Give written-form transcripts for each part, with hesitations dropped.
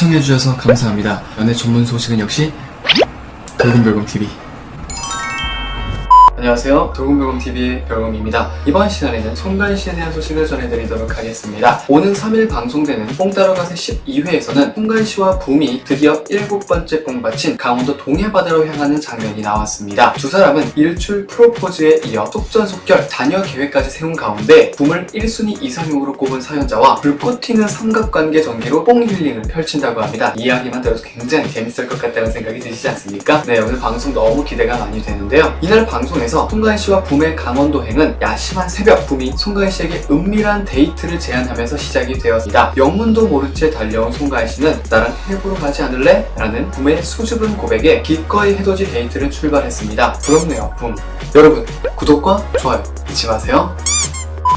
시청해주셔서 감사합니다. 연애 전문 소식은 역시 돌곰별곰TV. 안녕하세요. 돌곰별곰TV의 별곰입니다. 이번 시간에는 송가인씨에 대한 소식을 전해드리도록 하겠습니다. 오는 3일 방송되는 뽕 따러 가세 12회에서는 송가인씨와 붐이 드디어 7번째 뽕받친 강원도 동해바다로 향하는 장면이 나왔습니다. 두 사람은 일출 프로포즈에 이어 속전속결 자녀 계획까지 세운 가운데 붐을 1순위 이상형으로 꼽은 사연자와 불꽃 튀는 삼각관계 전개로 뽕 힐링을 펼친다고 합니다. 이야기만 들어도 굉장히 재밌을 것 같다는 생각이 드시지 않습니까? 네, 오늘 방송 너무 기대가 많이 되는데요. 이날 방송에서 송가인씨와 붐의 강원도행은 야심한 새벽, 붐이 송가인씨에게 은밀한 데이트를 제안하면서 시작이 되었습니다. 영문도 모른 채 달려온 송가인씨는 나랑 해보러 가지 않을래? 라는 붐의 수줍은 고백에 기꺼이 해돋이 데이트를 출발했습니다. 부럽네요, 붐. 여러분, 구독과 좋아요 잊지 마세요.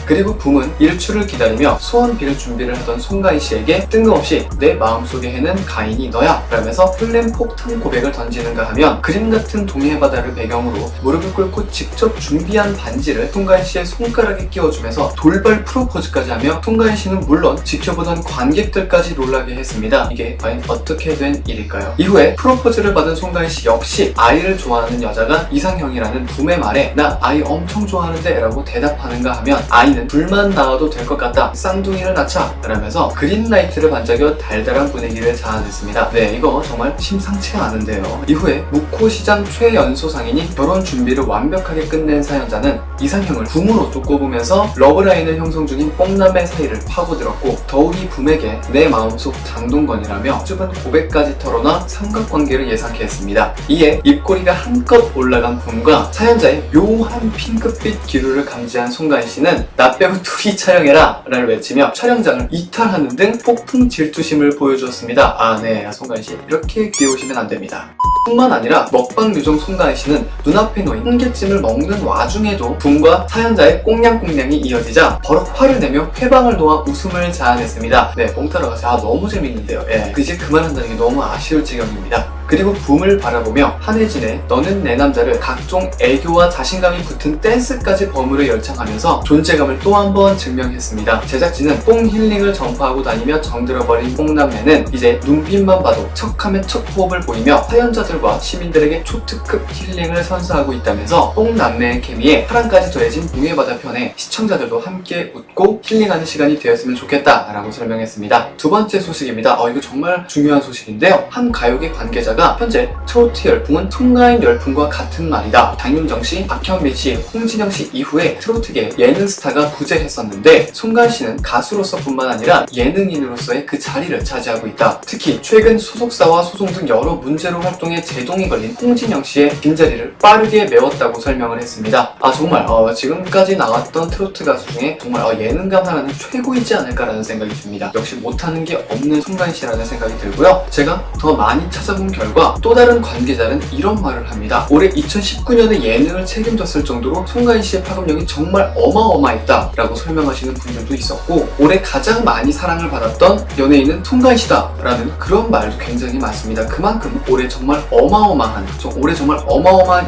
그리고 붐은 일출을 기다리며 소원 빌 준비를 하던 송가인씨에게 뜬금없이 내 마음속에 해는 가인이 너야 라면서 플랜 폭탄 고백을 던지는가 하면 그림 같은 동해바다를 배경으로 무릎을 꿇고 직접 준비한 반지를 송가인씨의 손가락에 끼워주면서 돌발 프로포즈까지 하며 송가인씨는 물론 지켜보던 관객들까지 놀라게 했습니다. 이게 과연 어떻게 된 일일까요? 이후에 프로포즈를 받은 송가인씨 역시 아이를 좋아하는 여자가 이상형이라는 붐의 말에 나 아이 엄청 좋아하는데 라고 대답하는가 하면 아이는 불만 나와도 될 것 같다, 쌍둥이를 낳자 라면서 그린라이트를 반짝여 달달한 분위기를 자아냈습니다. 네, 이거 정말 심상치가 않은데요. 이후에 묵호시장 최연소 상인이 결혼 준비를 완벽하게 끝낸 사연자는 이상형을 붐으로 또 꼽으면서 러브라인을 형성 중인 뽕남의 사이를 파고들었고 더욱이 붐에게 내 마음속 장동건이라며 수줍은 고백까지 털어놔 삼각관계를 예상케 했습니다. 이에 입꼬리가 한껏 올라간 붐과 사연자의 묘한 핑크빛 기류를 감지한 송가인씨는 나 빼고 둘이 촬영해라 라를 외치며 촬영장을 이탈하는 등 폭풍 질투심을 보여주었습니다. 아, 네, 송가인씨 이렇게 귀여우시면 안됩니다. 뿐만 아니라 먹방 요정 송가인씨는 눈앞에 놓인 홍게찜을 먹는 와중에도 붐과 사연자의 꽁냥꽁냥이 이어지자 버럭 화를 내며 회방을 놓아 웃음을 자아냈습니다. 네, 뽕 따러 가세요. 아, 너무 재밌는데요. 예, 이제 그만한다는 게 너무 아쉬울 지경입니다. 그리고 붐을 바라보며 한혜진의 너는 내 남자를 각종 애교와 자신감이 붙은 댄스까지 버무려 열창하면서 존재감을 또 한 번 증명했습니다. 제작진은 뽕 힐링을 전파하고 다니며 정들어버린 뽕남매는 이제 눈빛만 봐도 척하면 척 호흡을 보이며 사연자들과 시민들에게 초특급 힐링을 선사하고 있다면서 뽕남매의 케미에 사랑까지 더해진 동해바다 편에 시청자들도 함께 웃고 힐링하는 시간이 되었으면 좋겠다 라고 설명했습니다. 두 번째 소식입니다. 이거 정말 중요한 소식인데요. 한 가요계 관계자 현재 트로트 열풍은 송가인 열풍과 같은 말이다. 장윤정씨, 박현빈씨, 홍진영씨 이후에 트로트계 예능 스타가 부재했었는데 송가인씨는 가수로서 뿐만 아니라 예능인으로서의 그 자리를 차지하고 있다. 특히 최근 소속사와 소송 등 여러 문제로 활동에 제동이 걸린 홍진영씨의 빈자리를 빠르게 메웠다고 설명을 했습니다. 아, 정말 지금까지 나왔던 트로트 가수 중에 정말 예능감 하나는 최고이지 않을까라는 생각이 듭니다. 역시 못하는 게 없는 송가인씨라는 생각이 들고요. 제가 더 많이 찾아본 결과 또 다른 관계자는 이런 말을 합니다. 올해 2019년에 예능을 책임졌을 정도로 송가인씨의 파급력이 정말 어마어마했다 라고 설명하시는 분들도 있었고 올해 가장 많이 사랑을 받았던 연예인은 송가인씨다 라는 그런 말도 굉장히 많습니다. 그만큼 올해 정말 어마어마한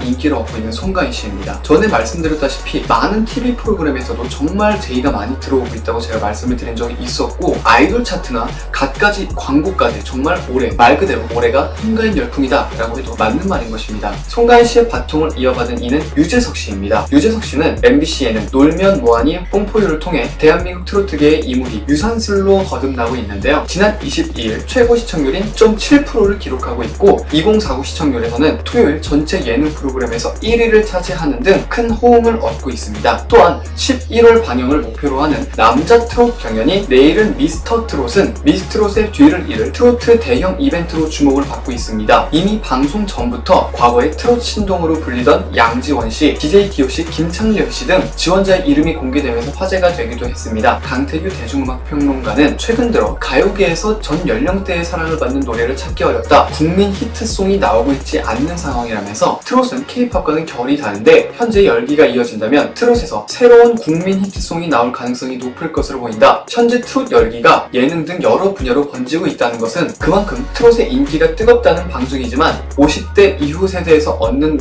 인기를 얻고 있는 송가인씨입니다. 전에 말씀드렸다시피 많은 TV 프로그램에서도 정말 제의가 많이 들어오고 있다고 제가 말씀을 드린 적이 있었고 아이돌 차트나 갖가지 광고까지 정말 올해 말 그대로 올해가 송가인 열풍이다 라고 해도 맞는 말인 것입니다. 송가인씨의 바통을 이어받은 이는 유재석씨입니다. 유재석씨는 MBC 예능 놀면 뭐하니 뽕포유를 통해 대한민국 트로트계의 이무기 유산슬로 거듭나고 있는데요. 지난 22일 최고 시청률인 0.7%를 기록하고 있고 2049 시청률에서는 토요일 전체 예능 프로그램에서 1위를 차지하는 등 큰 호응을 얻고 있습니다. 또한 11월 방영을 목표로 하는 남자 트롯 경연인 내일은 미스터 트롯은 미스트롯의 뒤를 이을 트로트 대형 이벤트로 주목을 받고 있습니다. 이미 방송 전부터 과거의 트롯 신동으로 불리던 양지원씨, DJ DOC, 김창렬씨 등 지원자의 이름이 공개되면서 화제가 되기도 했습니다. 강태규 대중음악평론가는 최근 들어 가요계에서 전 연령대의 사랑을 받는 노래를 찾기 어렵다, 국민 히트송이 나오고 있지 않는 상황이라면서 트롯은 K-팝과는 결이 다른데 현재 열기가 이어진다면 트롯에서 새로운 국민 히트송이 나올 가능성이 높을 것으로 보인다. 현재 트롯 열기가 예능 등 여러 분야로 번지고 있다는 것은 그만큼 트롯의 인기가 뜨겁다는 시작된 방송이지만 50대 이후 세대에서 얻는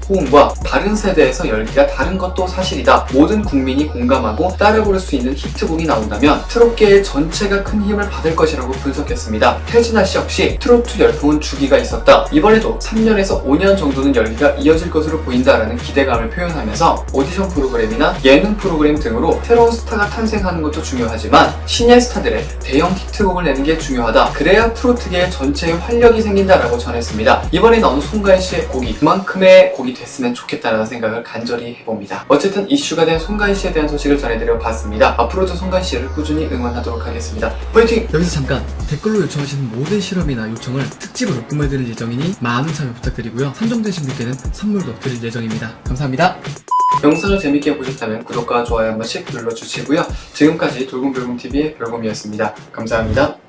호응과 다른 세대에서 열기가 다른 것도 사실이다. 모든 국민이 공감하고 따라 부를 수 있는 히트곡이 나온다면 트롯계의 전체가 큰 힘을 받을 것이라고 분석했습니다. 태진아 씨 역시 트로트 열풍은 주기가 있었다. 이번에도 3년에서 5년 정도는 열기가 이어질 것으로 보인다라는 기대감을 표현하면서 오디션 프로그램이나 예능 프로그램 등으로 새로운 스타가 탄생하는 것도 중요하지만 신예 스타들의 대형 히트곡을 내는 게 중요하다. 그래야 트로트계의 전체에 활력이 생긴다라고 전했습니다. 이번에 나온 송가인 씨의 곡이 그만큼의 곡이 됐으면 좋겠다는 생각을 간절히 해봅니다. 어쨌든 이슈가 된 송가인 씨에 대한 소식을 전해드려 봤습니다. 앞으로도 송가인 씨를 꾸준히 응원하도록 하겠습니다. 화이팅! 여기서 잠깐 댓글로 요청하시는 모든 실험이나 요청을 특집으로 꾸며드릴 예정이니 많은 참여 부탁드리고요. 선정되신 분께는 선물도 드릴 예정입니다. 감사합니다. 영상을 재밌게 보셨다면 구독과 좋아요 한 번씩 눌러주시고요. 지금까지 돌곰별곰TV의 별곰이었습니다. 감사합니다.